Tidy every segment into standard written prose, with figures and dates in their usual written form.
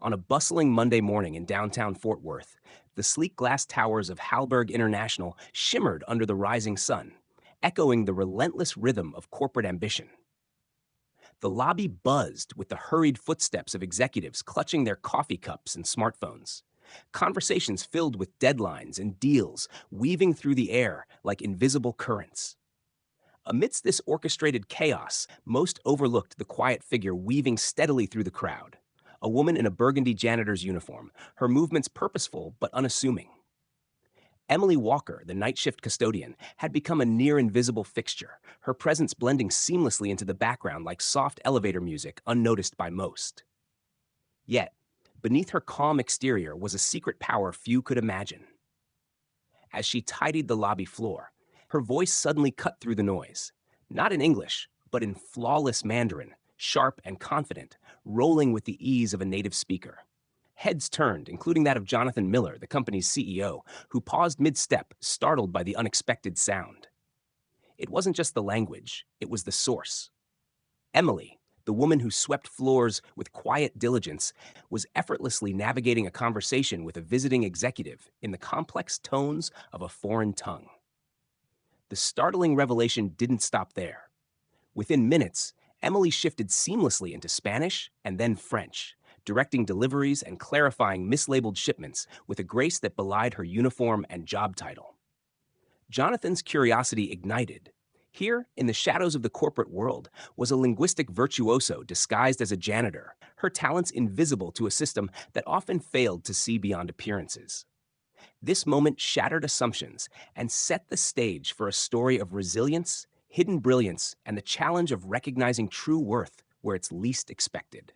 On a bustling Monday morning in downtown Fort Worth, the sleek glass towers of Halberg International shimmered under the rising sun, echoing the relentless rhythm of corporate ambition. The lobby buzzed with the hurried footsteps of executives clutching their coffee cups and smartphones. Conversations filled with deadlines and deals weaving through the air like invisible currents. Amidst this orchestrated chaos, most overlooked the quiet figure weaving steadily through the crowd. A woman in a burgundy janitor's uniform, her movements purposeful but unassuming. Emily Walker, the night shift custodian, had become a near invisible fixture, her presence blending seamlessly into the background like soft elevator music unnoticed by most. Yet, beneath her calm exterior was a secret power few could imagine. As she tidied the lobby floor, her voice suddenly cut through the noise, not in English, but in flawless Mandarin, sharp and confident, rolling with the ease of a native speaker. Heads turned, including that of Jonathan Miller, the company's CEO, who paused mid-step, startled by the unexpected sound. It wasn't just the language, it was the source. Emily, the woman who swept floors with quiet diligence, was effortlessly navigating a conversation with a visiting executive in the complex tones of a foreign tongue. The startling revelation didn't stop there. Within minutes, Emily shifted seamlessly into Spanish and then French, directing deliveries and clarifying mislabeled shipments with a grace that belied her uniform and job title. Jonathan's curiosity ignited. Here, in the shadows of the corporate world, was a linguistic virtuoso disguised as a janitor, her talents invisible to a system that often failed to see beyond appearances. This moment shattered assumptions and set the stage for a story of resilience, hidden brilliance, and the challenge of recognizing true worth where it's least expected.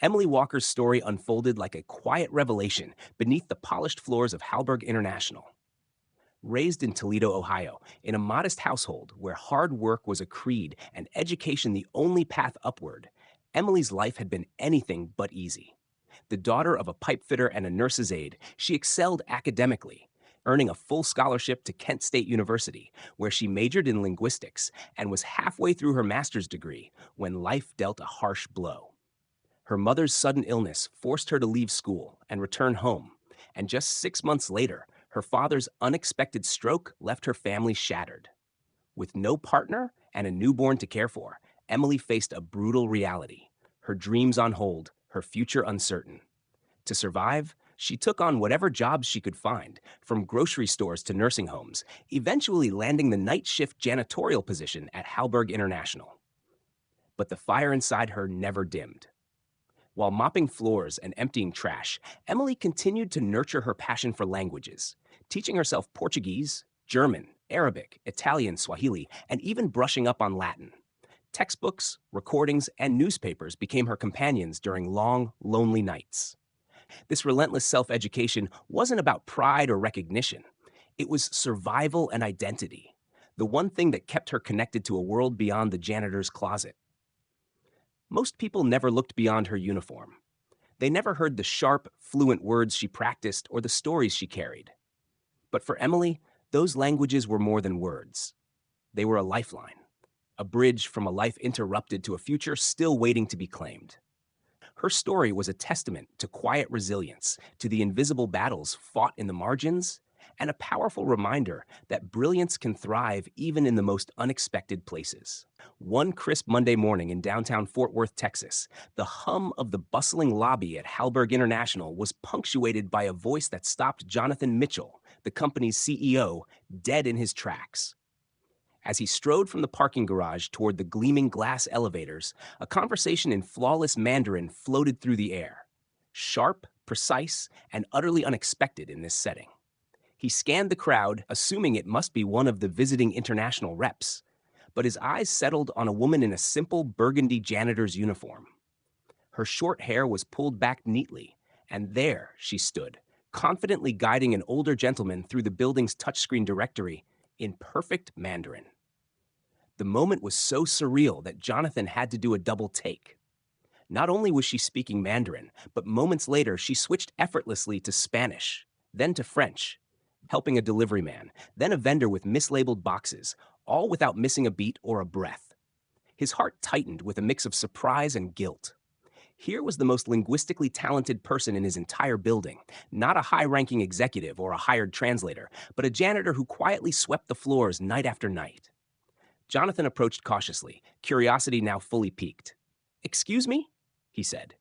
Emily Walker's story unfolded like a quiet revelation beneath the polished floors of Halberg International. Raised in Toledo, Ohio, in a modest household where hard work was a creed and education the only path upward, Emily's life had been anything but easy. The daughter of a pipefitter and a nurse's aide, she excelled academically, earning a full scholarship to Kent State University, where she majored in linguistics and was halfway through her master's degree when life dealt a harsh blow. Her mother's sudden illness forced her to leave school and return home, and just 6 months later, her father's unexpected stroke left her family shattered. With no partner and a newborn to care for, Emily faced a brutal reality, her dreams on hold, her future uncertain. To survive, she took on whatever jobs she could find, from grocery stores to nursing homes, eventually landing the night shift janitorial position at Halberg International. But the fire inside her never dimmed. While mopping floors and emptying trash, Emily continued to nurture her passion for languages, teaching herself Portuguese, German, Arabic, Italian, Swahili, and even brushing up on Latin. Textbooks, recordings, and newspapers became her companions during long, lonely nights. This relentless self-education wasn't about pride or recognition. It was survival and identity, the one thing that kept her connected to a world beyond the janitor's closet. Most people never looked beyond her uniform. They never heard the sharp, fluent words she practiced or the stories she carried. But for Emily, those languages were more than words. They were a lifeline, a bridge from a life interrupted to a future still waiting to be claimed. Her story was a testament to quiet resilience, to the invisible battles fought in the margins, and a powerful reminder that brilliance can thrive even in the most unexpected places. One crisp Monday morning in downtown Fort Worth, Texas, the hum of the bustling lobby at Halberg International was punctuated by a voice that stopped Jonathan Mitchell, the company's CEO, dead in his tracks. As he strode from the parking garage toward the gleaming glass elevators, a conversation in flawless Mandarin floated through the air. Sharp, precise, and utterly unexpected in this setting. He scanned the crowd, assuming it must be one of the visiting international reps, but his eyes settled on a woman in a simple burgundy janitor's uniform. Her short hair was pulled back neatly, and there she stood, confidently guiding an older gentleman through the building's touchscreen directory in perfect Mandarin. The moment was so surreal that Jonathan had to do a double take. Not only was she speaking Mandarin, but moments later she switched effortlessly to Spanish, then to French, helping a delivery man, then a vendor with mislabeled boxes, all without missing a beat or a breath. His heart tightened with a mix of surprise and guilt. Here was the most linguistically talented person in his entire building, not a high ranking executive or a hired translator, but a janitor who quietly swept the floors night after night. Jonathan approached cautiously, curiosity now fully piqued. "Excuse me?" he said.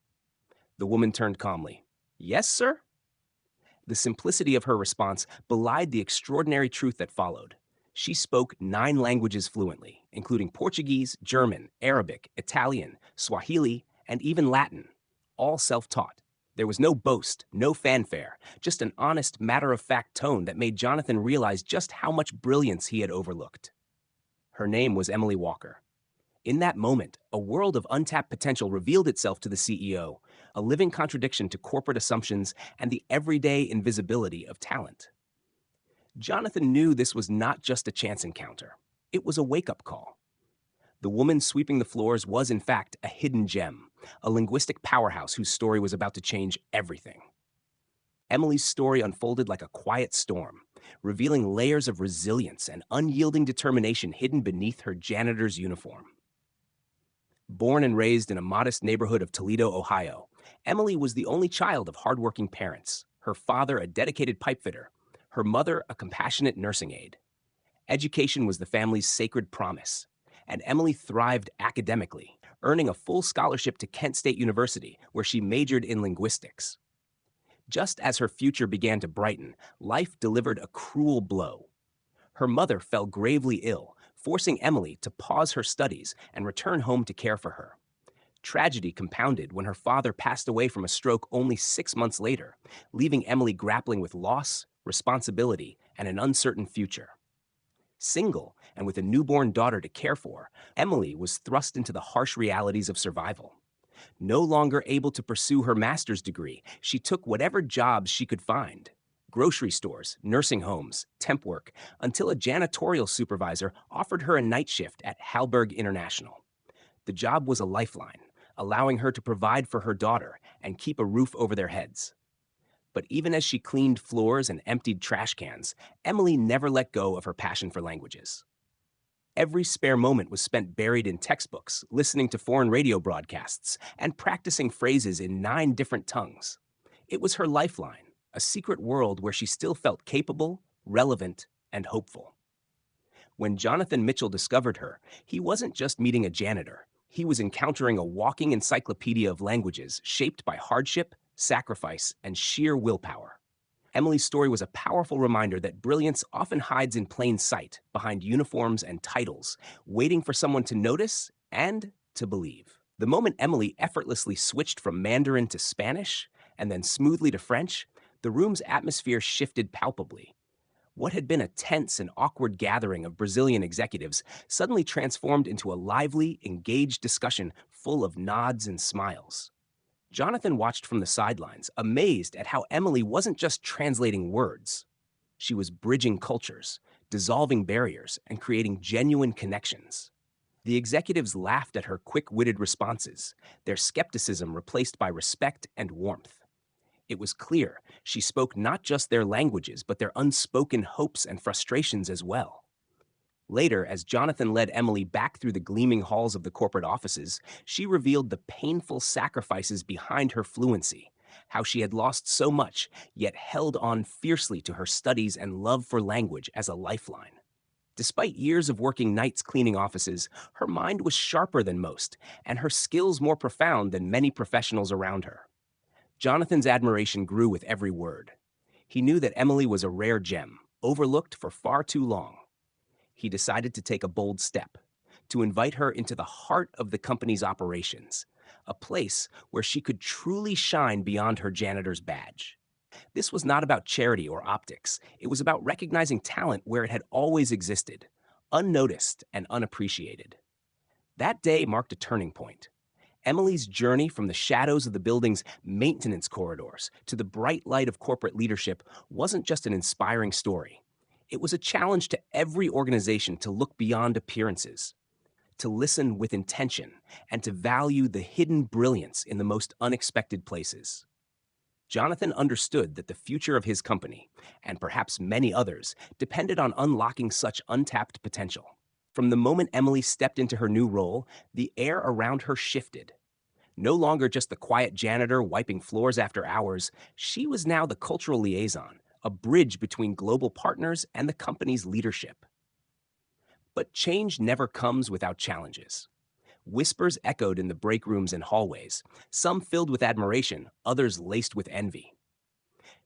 The woman turned calmly. "Yes, sir?" The simplicity of her response belied the extraordinary truth that followed. She spoke 9 languages fluently, including Portuguese, German, Arabic, Italian, Swahili, and even Latin, all self-taught. There was no boast, no fanfare, just an honest, matter-of-fact tone that made Jonathan realize just how much brilliance he had overlooked. Her name was Emily Walker. In that moment, a world of untapped potential revealed itself to the CEO, a living contradiction to corporate assumptions and the everyday invisibility of talent. Jonathan knew this was not just a chance encounter. It was a wake-up call. The woman sweeping the floors was, in fact, a hidden gem, a linguistic powerhouse whose story was about to change everything. Emily's story unfolded like a quiet storm, revealing layers of resilience and unyielding determination hidden beneath her janitor's uniform. Born and raised in a modest neighborhood of Toledo, Ohio, Emily was the only child of hardworking parents, her father a dedicated pipefitter, her mother a compassionate nursing aide. Education was the family's sacred promise, and Emily thrived academically, earning a full scholarship to Kent State University, where she majored in linguistics. Just as her future began to brighten, life delivered a cruel blow. Her mother fell gravely ill, forcing Emily to pause her studies and return home to care for her. Tragedy compounded when her father passed away from a stroke only 6 months later, leaving Emily grappling with loss, responsibility, and an uncertain future. Single and with a newborn daughter to care for, Emily was thrust into the harsh realities of survival. No longer able to pursue her master's degree, she took whatever jobs she could find. Grocery stores, nursing homes, temp work, until a janitorial supervisor offered her a night shift at Halberg International. The job was a lifeline, allowing her to provide for her daughter and keep a roof over their heads. But even as she cleaned floors and emptied trash cans, Emily never let go of her passion for languages. Every spare moment was spent buried in textbooks, listening to foreign radio broadcasts, and practicing phrases in 9 different tongues. It was her lifeline, a secret world where she still felt capable, relevant, and hopeful. When Jonathan Mitchell discovered her, he wasn't just meeting a janitor. He was encountering a walking encyclopedia of languages shaped by hardship, sacrifice, and sheer willpower. Emily's story was a powerful reminder that brilliance often hides in plain sight, behind uniforms and titles, waiting for someone to notice and to believe. The moment Emily effortlessly switched from Mandarin to Spanish, and then smoothly to French, the room's atmosphere shifted palpably. What had been a tense and awkward gathering of Brazilian executives suddenly transformed into a lively, engaged discussion full of nods and smiles. Jonathan watched from the sidelines, amazed at how Emily wasn't just translating words. She was bridging cultures, dissolving barriers, and creating genuine connections. The executives laughed at her quick-witted responses, their skepticism replaced by respect and warmth. It was clear she spoke not just their languages, but their unspoken hopes and frustrations as well. Later, as Jonathan led Emily back through the gleaming halls of the corporate offices, she revealed the painful sacrifices behind her fluency, how she had lost so much, yet held on fiercely to her studies and love for language as a lifeline. Despite years of working nights cleaning offices, her mind was sharper than most, and her skills more profound than many professionals around her. Jonathan's admiration grew with every word. He knew that Emily was a rare gem, overlooked for far too long. He decided to take a bold step, to invite her into the heart of the company's operations, a place where she could truly shine beyond her janitor's badge. This was not about charity or optics. It was about recognizing talent where it had always existed, unnoticed and unappreciated. That day marked a turning point. Emily's journey from the shadows of the building's maintenance corridors to the bright light of corporate leadership wasn't just an inspiring story. It was a challenge to every organization to look beyond appearances, to listen with intention, and to value the hidden brilliance in the most unexpected places. Jonathan understood that the future of his company, and perhaps many others, depended on unlocking such untapped potential. From the moment Emily stepped into her new role, the air around her shifted. No longer just the quiet janitor wiping floors after hours, she was now the cultural liaison, a bridge between global partners and the company's leadership. But change never comes without challenges. Whispers echoed in the break rooms and hallways, some filled with admiration, others laced with envy.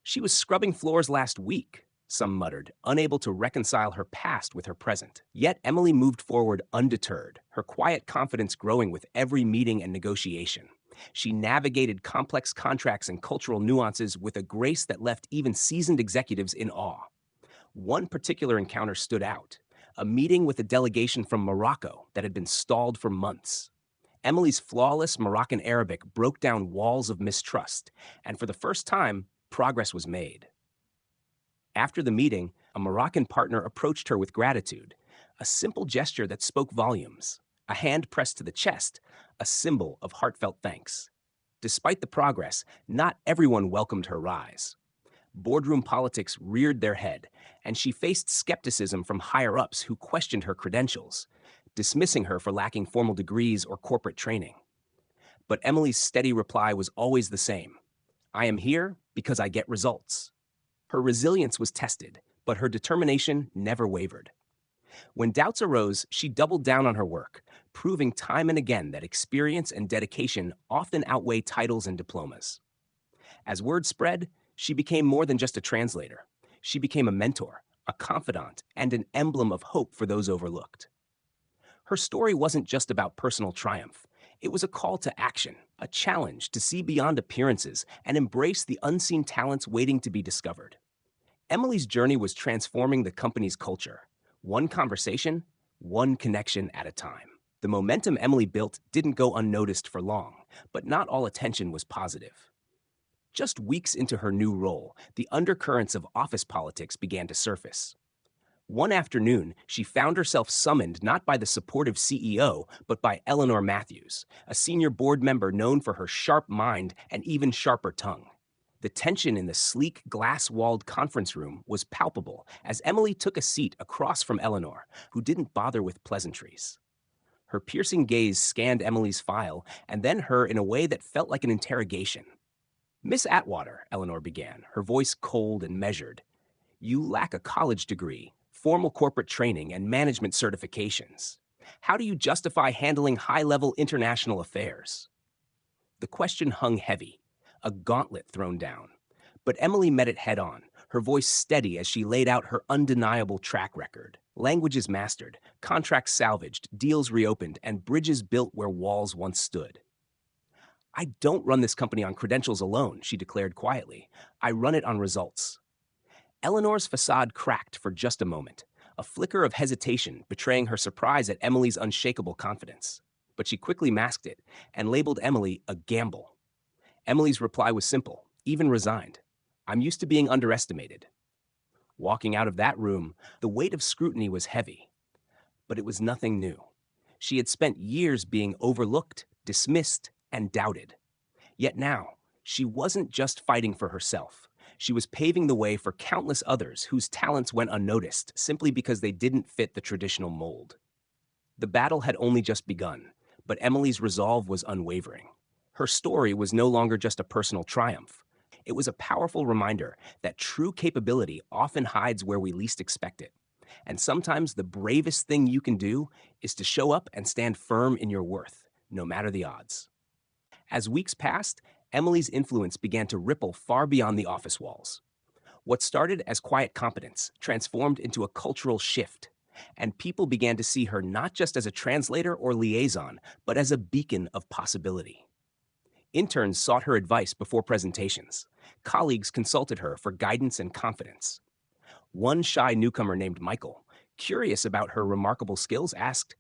She was scrubbing floors last week, some muttered, unable to reconcile her past with her present. Yet Emily moved forward undeterred, her quiet confidence growing with every meeting and negotiation. She navigated complex contracts and cultural nuances with a grace that left even seasoned executives in awe. One particular encounter stood out, a meeting with a delegation from Morocco that had been stalled for months. Emily's flawless Moroccan Arabic broke down walls of mistrust, and for the first time, progress was made. After the meeting, a Moroccan partner approached her with gratitude, a simple gesture that spoke volumes, a hand pressed to the chest, a symbol of heartfelt thanks. Despite the progress, not everyone welcomed her rise. Boardroom politics reared their head, and she faced skepticism from higher-ups who questioned her credentials, dismissing her for lacking formal degrees or corporate training. But Emily's steady reply was always the same. I am here because I get results. Her resilience was tested, but her determination never wavered. When doubts arose, she doubled down on her work, proving time and again that experience and dedication often outweigh titles and diplomas. As word spread, she became more than just a translator. She became a mentor, a confidant, and an emblem of hope for those overlooked. Her story wasn't just about personal triumph. It was a call to action, a challenge to see beyond appearances and embrace the unseen talents waiting to be discovered. Emily's journey was transforming the company's culture, one conversation, one connection at a time. The momentum Emily built didn't go unnoticed for long, but not all attention was positive. Just weeks into her new role, the undercurrents of office politics began to surface. One afternoon, she found herself summoned not by the supportive CEO, but by Eleanor Matthews, a senior board member known for her sharp mind and even sharper tongue. The tension in the sleek, glass-walled conference room was palpable as Emily took a seat across from Eleanor, who didn't bother with pleasantries. Her piercing gaze scanned Emily's file and then her in a way that felt like an interrogation. Miss Atwater, Eleanor began, her voice cold and measured. You lack a college degree, formal corporate training, and management certifications. How do you justify handling high-level international affairs? The question hung heavy, a gauntlet thrown down. But Emily met it head-on, her voice steady as she laid out her undeniable track record. Languages mastered, contracts salvaged, deals reopened, and bridges built where walls once stood. I don't run this company on credentials alone, she declared quietly. I run it on results. Eleanor's facade cracked for just a moment, a flicker of hesitation betraying her surprise at Emily's unshakable confidence. But she quickly masked it and labeled Emily a gamble. Emily's reply was simple, even resigned. I'm used to being underestimated. Walking out of that room, the weight of scrutiny was heavy. But it was nothing new. She had spent years being overlooked, dismissed, and doubted. Yet now, she wasn't just fighting for herself. She was paving the way for countless others whose talents went unnoticed simply because they didn't fit the traditional mold. The battle had only just begun, but Emily's resolve was unwavering. Her story was no longer just a personal triumph. It was a powerful reminder that true capability often hides where we least expect it. And sometimes the bravest thing you can do is to show up and stand firm in your worth, no matter the odds. As weeks passed, Emily's influence began to ripple far beyond the office walls. What started as quiet competence transformed into a cultural shift, and people began to see her not just as a translator or liaison, but as a beacon of possibility. Interns sought her advice before presentations. Colleagues consulted her for guidance and confidence. One shy newcomer named Michael, curious about her remarkable skills, asked,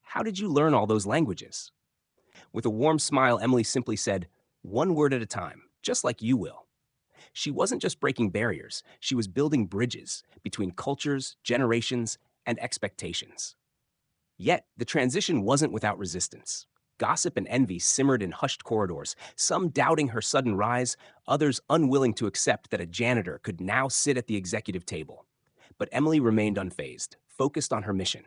"How did you learn all those languages?" With a warm smile, Emily simply said, "One word at a time, just like you will." She wasn't just breaking barriers, she was building bridges between cultures, generations, and expectations. Yet, the transition wasn't without resistance. Gossip and envy simmered in hushed corridors, some doubting her sudden rise, others unwilling to accept that a janitor could now sit at the executive table. But Emily remained unfazed, focused on her mission.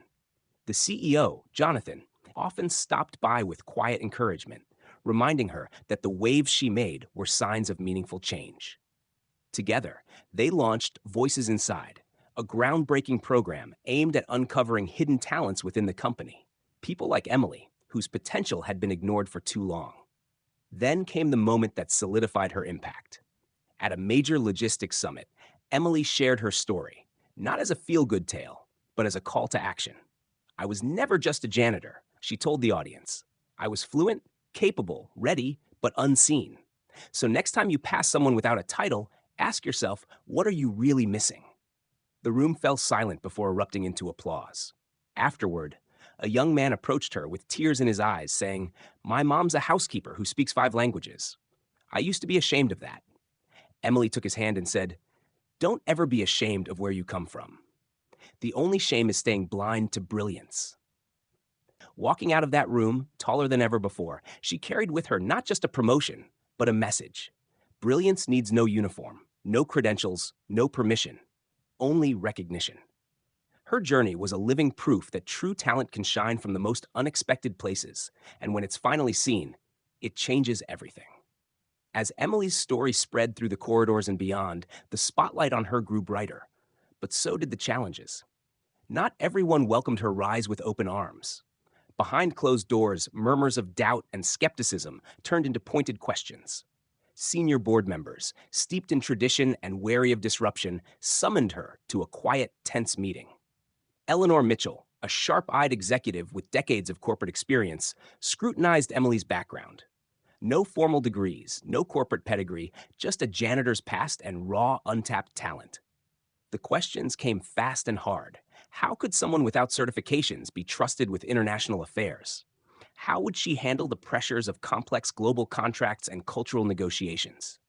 The CEO, Jonathan, often stopped by with quiet encouragement, reminding her that the waves she made were signs of meaningful change. Together, they launched Voices Inside, a groundbreaking program aimed at uncovering hidden talents within the company, people like Emily, whose potential had been ignored for too long. Then came the moment that solidified her impact. At a major logistics summit, Emily shared her story, not as a feel-good tale, but as a call to action. I was never just a janitor, she told the audience. I was fluent, capable, ready, but unseen. So next time you pass someone without a title, ask yourself, what are you really missing? The room fell silent before erupting into applause. Afterward, a young man approached her with tears in his eyes, saying, "My mom's a housekeeper who speaks 5 languages. I used to be ashamed of that." Emily took his hand and said, "Don't ever be ashamed of where you come from. The only shame is staying blind to brilliance." Walking out of that room, taller than ever before, she carried with her not just a promotion, but a message. Brilliance needs no uniform, no credentials, no permission, only recognition. Her journey was a living proof that true talent can shine from the most unexpected places, and when it's finally seen, it changes everything. As Emily's story spread through the corridors and beyond, the spotlight on her grew brighter, but so did the challenges. Not everyone welcomed her rise with open arms. Behind closed doors, murmurs of doubt and skepticism turned into pointed questions. Senior board members, steeped in tradition and wary of disruption, summoned her to a quiet, tense meeting. Eleanor Mitchell, a sharp-eyed executive with decades of corporate experience, scrutinized Emily's background. No formal degrees, no corporate pedigree, just a janitor's past and raw, untapped talent. The questions came fast and hard. How could someone without certifications be trusted with international affairs? How would she handle the pressures of complex global contracts and cultural negotiations?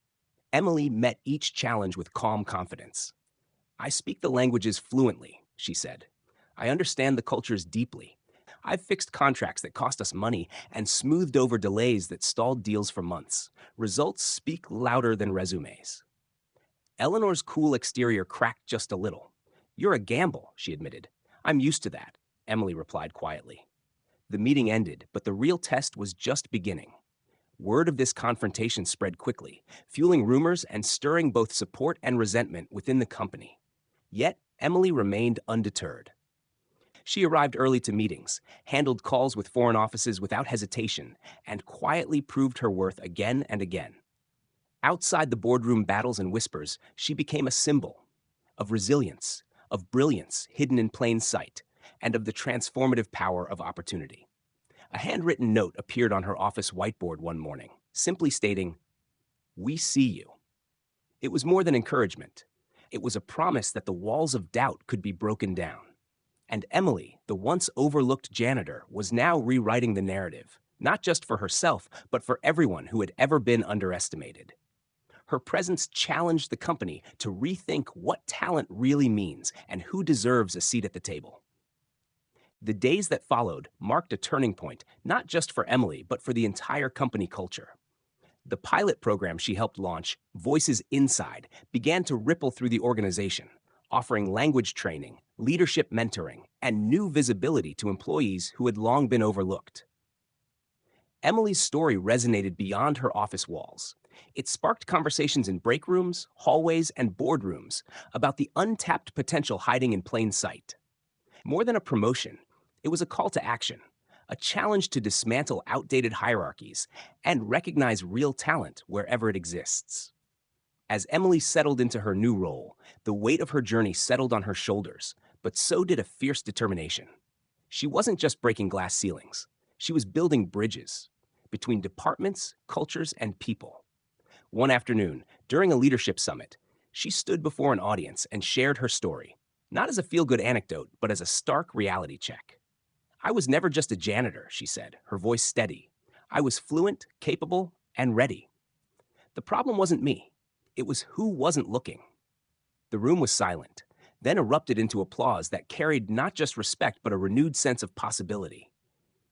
Emily met each challenge with calm confidence. "I speak the languages fluently," she said. "I understand the cultures deeply. I've fixed contracts that cost us money and smoothed over delays that stalled deals for months. Results speak louder than resumes." Eleanor's cool exterior cracked just a little. "You're a gamble," she admitted. "I'm used to that," Emily replied quietly. The meeting ended, but the real test was just beginning. Word of this confrontation spread quickly, fueling rumors and stirring both support and resentment within the company. Yet, Emily remained undeterred. She arrived early to meetings, handled calls with foreign offices without hesitation, and quietly proved her worth again and again. Outside the boardroom battles and whispers, she became a symbol of resilience, of brilliance hidden in plain sight, and of the transformative power of opportunity. A handwritten note appeared on her office whiteboard one morning, simply stating, "We see you." It was more than encouragement. It was a promise that the walls of doubt could be broken down. And Emily, the once overlooked janitor, was now rewriting the narrative, not just for herself, but for everyone who had ever been underestimated. Her presence challenged the company to rethink what talent really means and who deserves a seat at the table. The days that followed marked a turning point, not just for Emily, but for the entire company culture. The pilot program she helped launch, Voices Inside, began to ripple through the organization, offering language training, leadership mentoring, and new visibility to employees who had long been overlooked. Emily's story resonated beyond her office walls. It sparked conversations in break rooms, hallways, and boardrooms about the untapped potential hiding in plain sight. More than a promotion, it was a call to action, a challenge to dismantle outdated hierarchies and recognize real talent wherever it exists. As Emily settled into her new role, the weight of her journey settled on her shoulders, but so did a fierce determination. She wasn't just breaking glass ceilings. She was building bridges between departments, cultures, and people. One afternoon, during a leadership summit, she stood before an audience and shared her story, not as a feel-good anecdote, but as a stark reality check. "I was never just a janitor," she said, her voice steady. "I was fluent, capable, and ready. The problem wasn't me. It was who wasn't looking." The room was silent, then erupted into applause that carried not just respect, but a renewed sense of possibility.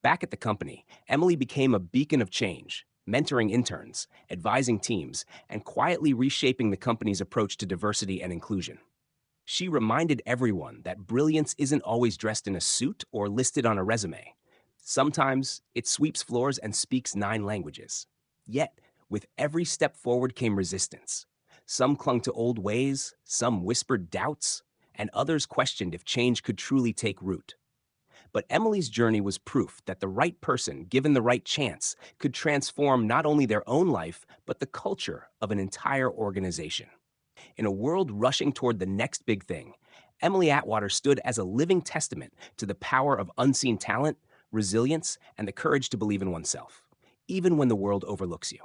Back at the company, Emily became a beacon of change, mentoring interns, advising teams, and quietly reshaping the company's approach to diversity and inclusion. She reminded everyone that brilliance isn't always dressed in a suit or listed on a resume. Sometimes it sweeps floors and speaks 9 languages. Yet, with every step forward came resistance. Some clung to old ways, some whispered doubts, and others questioned if change could truly take root. But Emily's journey was proof that the right person, given the right chance, could transform not only their own life, but the culture of an entire organization. In a world rushing toward the next big thing, Emily Atwater stood as a living testament to the power of unseen talent, resilience, and the courage to believe in oneself, even when the world overlooks you.